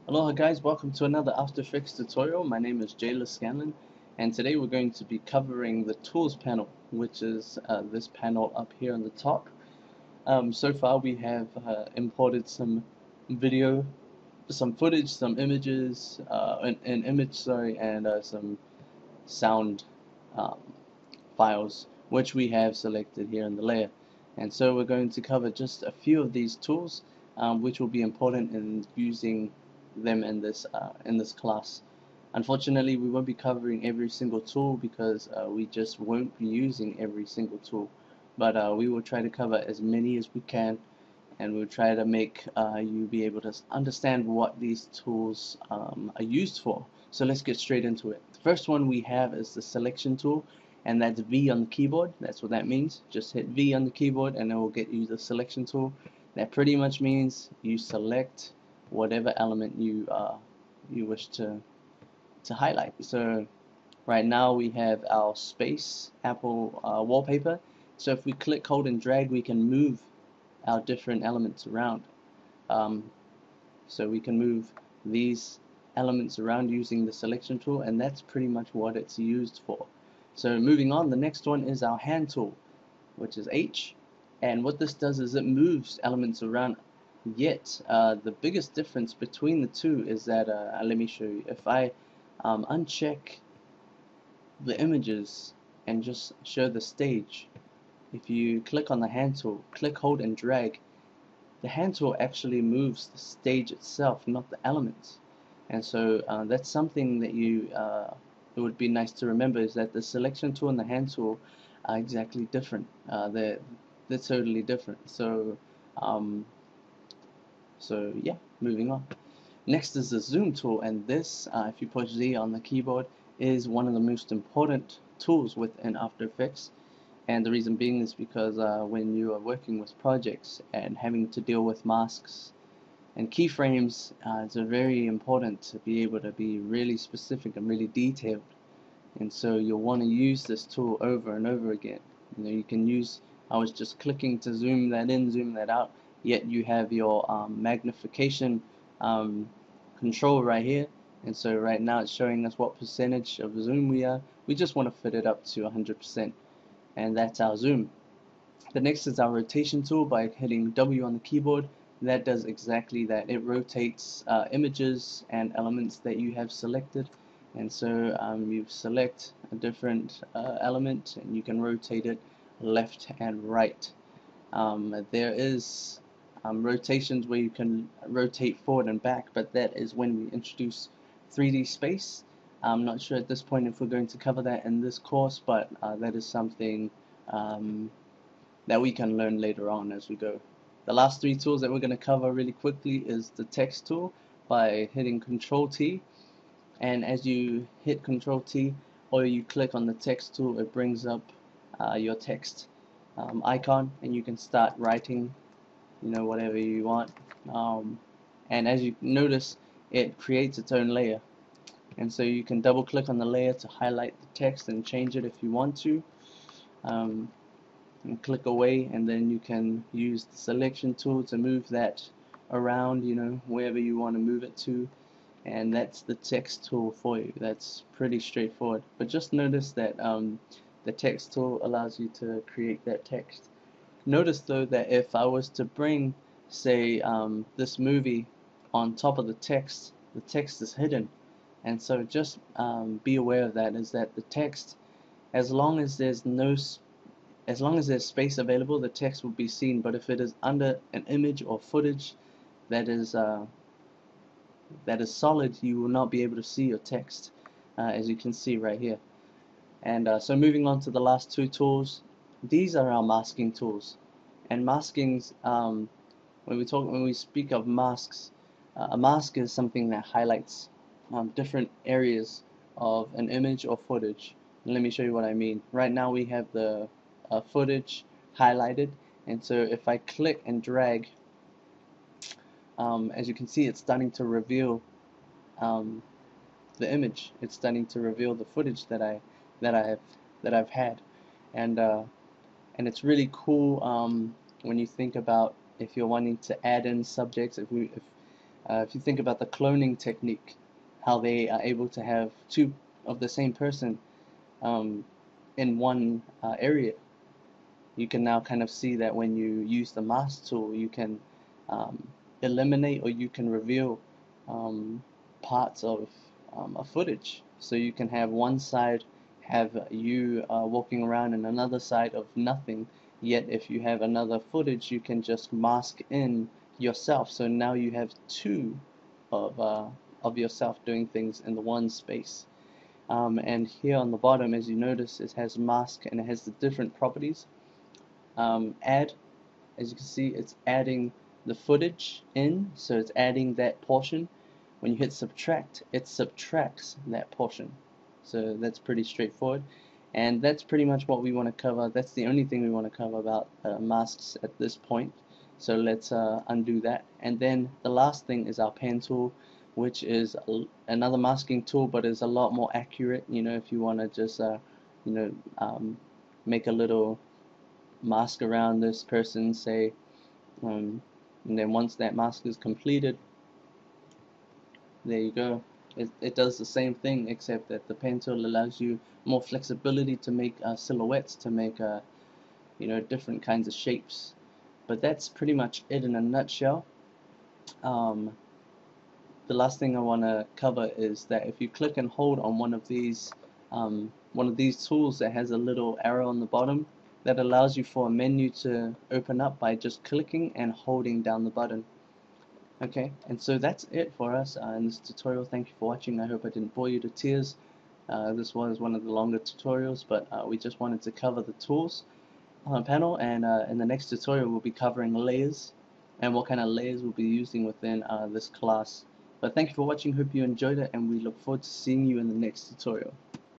Aloha guys, welcome to another After Effects tutorial. My name is Jayla Scanlon and today we're going to be covering the tools panel, which is this panel up here on the top. So far we have imported some video, some footage, some images, an image, sorry, and some sound um, files, which we have selected here in the layer. And so we're going to cover just a few of these tools, which will be important in using them in this class. Unfortunately, we won't be covering every single tool because we just won't be using every single tool. But we will try to cover as many as we can, and we'll try to make you be able to understand what these tools are used for. So let's get straight into it. The first one we have is the selection tool, and that's V on the keyboard. That's what that means. Just hit V on the keyboard and it will get you the selection tool. That pretty much means you select whatever element you wish to highlight. So right now we have our space Apple wallpaper. So if we click, hold, and drag, we can move our different elements around. Um, so we can move these elements around using the selection tool, and that's pretty much what it's used for. So moving on, the next one is our hand tool, which is H, and what this does is it moves elements around. Yet the biggest difference between the two is that let me show you. If I uncheck the images and just show the stage, if you click on the hand tool, click, hold, and drag, the hand tool actually moves the stage itself, not the elements. And so that's something that it would be nice to remember, is that the selection tool and the hand tool are exactly different. They're totally different. Um, so yeah, moving on. Next is the zoom tool, and this, if you push Z on the keyboard, is one of the most important tools within After Effects. And the reason being is because when you are working with projects and having to deal with masks and keyframes, it's very important to be able to be really specific and really detailed. And so you'll want to use this tool over and over again. You can use, I was just clicking to zoom that in, zoom that out, yet you have your magnification um, control right here. And so right now it's showing us what percentage of zoom we are. We just want to fit it up to 100%, and that's our zoom. The next is our rotation tool by hitting W on the keyboard. That does exactly that. It rotates images and elements that you have selected. And so you select a different element and you can rotate it left and right. There is rotations where you can rotate forward and back, but that is when we introduce 3D space. I'm not sure at this point if we're going to cover that in this course, but that is something um, that we can learn later on as we go. The last three tools that we're going to cover really quickly is the text tool by hitting Control T, and as you hit Control T or you click on the text tool, it brings up your text icon, and you can start writing, whatever you want. And as you notice, it creates its own layer, and so you can double click on the layer to highlight the text and change it if you want to. Um, and click away, and then you can use the selection tool to move that around, wherever you want to move it to, and that's the text tool for you. That's pretty straightforward, but just notice that the text tool allows you to create that text. Notice though that if I was to bring, say, this movie on top of the text is hidden, and so just be aware of that, is that the text, as long as there's no as long as there's space available, the text will be seen. But if it is under an image or footage that is uh, that is solid, you will not be able to see your text, as you can see right here. And so moving on to the last two tools, these are our masking tools. And maskings, when we speak of masks, a mask is something that highlights different areas of an image or footage. And let me show you what I mean. Right now we have the footage highlighted, and so if I click and drag, as you can see, it's starting to reveal um, the image. It's starting to reveal the footage that I have that I've had, and and it's really cool when you think about if you're wanting to add in subjects. If you think about the cloning technique, how they are able to have two of the same person um, in one area, you can now kind of see that when you use the mask tool, you can um, eliminate or you can reveal um, parts of a footage. So you can have one side have you walking around and another side of nothing. Yet if you have another footage, you can just mask in yourself. So now you have two of uh, of yourself doing things in the one space. And here on the bottom, as you notice, it has mask and it has the different properties. Add, as you can see, it's adding the footage in, so it's adding that portion. When you hit subtract, it subtracts that portion. So that's pretty straightforward. And that's pretty much what we want to cover. That's the only thing we want to cover about masks at this point. So let's undo that. And then the last thing is our pen tool, which is another masking tool, but is a lot more accurate. You know, if you want to just, you know, make a little mask around this person, say, and then once that mask is completed, there you go. It does the same thing, except that the pen tool allows you more flexibility to make silhouettes, to make you know, different kinds of shapes. But that's pretty much it in a nutshell. Um, the last thing I want to cover is that if you click and hold on one of these tools that has a little arrow on the bottom, that allows you for a menu to open up by just clicking and holding down the button. Okay, and so that's it for us in this tutorial. Thank you for watching. I hope I didn't bore you to tears. This was one of the longer tutorials, but we just wanted to cover the tools on the panel, and in the next tutorial we'll be covering layers and what kind of layers we'll be using within this class. But thank you for watching, hope you enjoyed it, and we look forward to seeing you in the next tutorial.